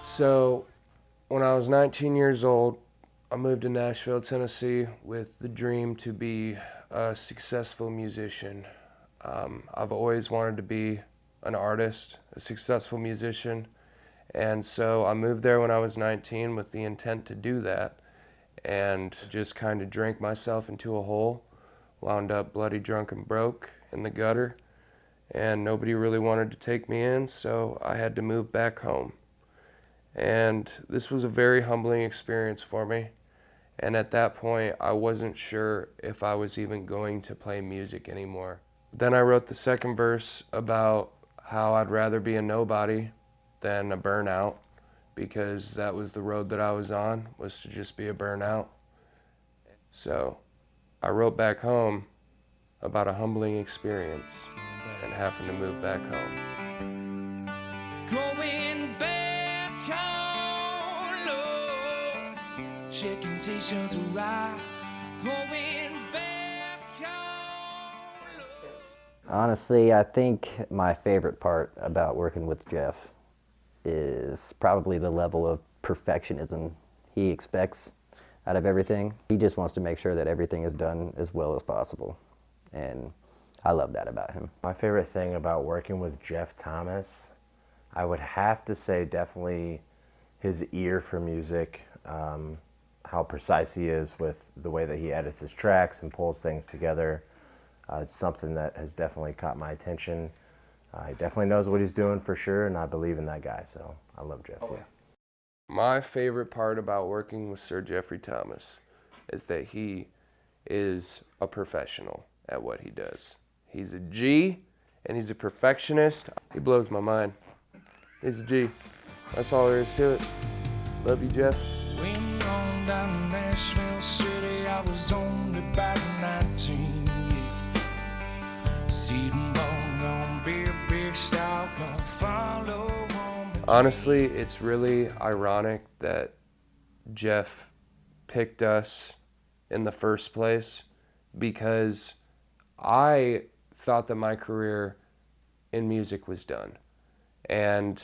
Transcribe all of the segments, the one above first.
So, when I was 19 years old, I moved to Nashville, Tennessee with the dream to be a successful musician. I've always wanted to be an artist, a successful musician, and so I moved there when I was 19 with the intent to do that, and just kind of drank myself into a hole, wound up bloody drunk and broke in the gutter, and nobody really wanted to take me in, so I had to move back home. And this was a very humbling experience for me. And at that point, I wasn't sure if I was even going to play music anymore. Then I wrote the second verse about how I'd rather be a nobody than a burnout, because that was the road that I was on, was to just be a burnout. So I wrote back home about a humbling experience and having to move back home. Going back home, Lord, checking t-shirts right. Going back home, Lord. Honestly, I think my favorite part about working with Jeff is probably the level of perfectionism he expects out of everything. He just wants to make sure that everything is done as well as possible, and I love that about him. My favorite thing about working with Jeff Thomas, I would have to say definitely his ear for music, how precise he is with the way that he edits his tracks and pulls things together. It's something that has definitely caught my attention. He definitely knows what he's doing for sure, and I believe in that guy, so I love Jeff. Yeah. My favorite part about working with Sir Jeffrey Thomas is that he is a professional at what he does. He's a G, and he's a perfectionist. He blows my mind. He's a G. That's all there is to it. Love you, Jeff. When on down Nashville City, I was only about 19. Seeding bone on beer, big style, gonna follow home. Honestly, it's really ironic that Jeff picked us in the first place, because I thought that my career in music was done. And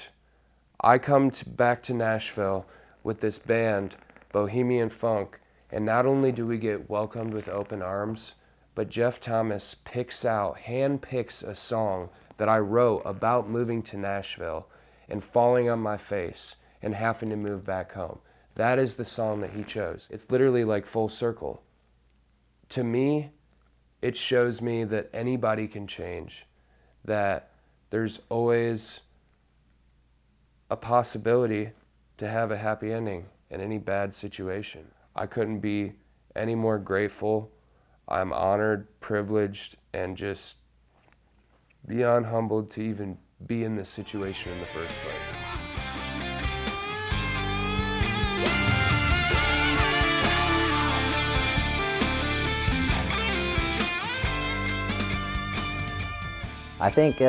I come back to Nashville with this band, Bohemian Funk, and not only do we get welcomed with open arms, but Jeff Thomas handpicks a song that I wrote about moving to Nashville and falling on my face and having to move back home. That is the song that he chose. It's literally like full circle. To me, it shows me that anybody can change, that there's always a possibility to have a happy ending in any bad situation. I couldn't be any more grateful. I'm honored, privileged, and just beyond humbled to even be in this situation in the first place. I think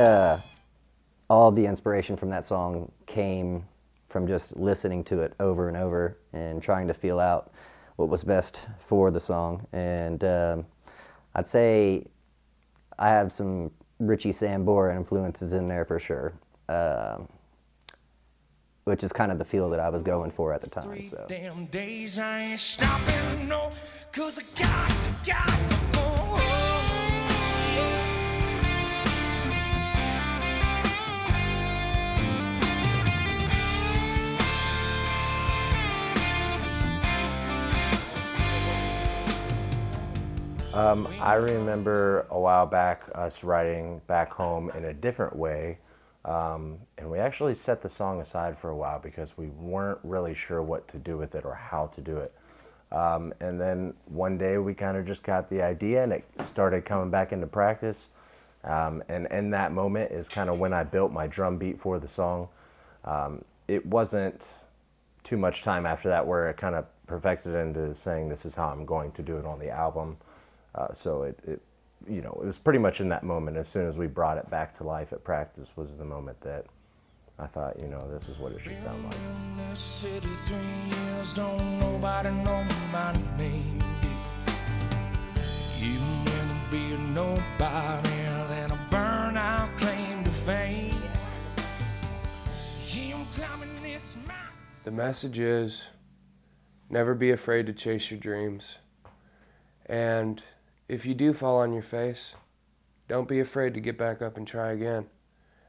all of the inspiration from that song came from just listening to it over and over and trying to feel out what was best for the song. And I'd say I have some Richie Sambora influences in there for sure, which is kind of the feel that I was going for at the time. So. 3 damn days I ain't stopping, no, 'cause I got to go home. I remember a while back us writing Back Home in a different way, and we actually set the song aside for a while because we weren't really sure what to do with it or how to do it. And then one day we kind of just got the idea and it started coming back into practice. And in that moment is kind of when I built my drum beat for the song. It wasn't too much time after that where it kind of perfected into saying this is how I'm going to do it on the album. So it was pretty much in that moment. As soon as we brought it back to life at practice was the moment that I thought, this is what it should sound like. In this city 3 years, don't nobody know my name. You never be a nobody, then a burnout claim to fame. The message is never be afraid to chase your dreams. And if you do fall on your face, don't be afraid to get back up and try again,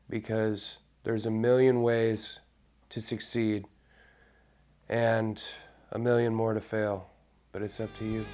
because there's a million ways to succeed and a million more to fail, but it's up to you.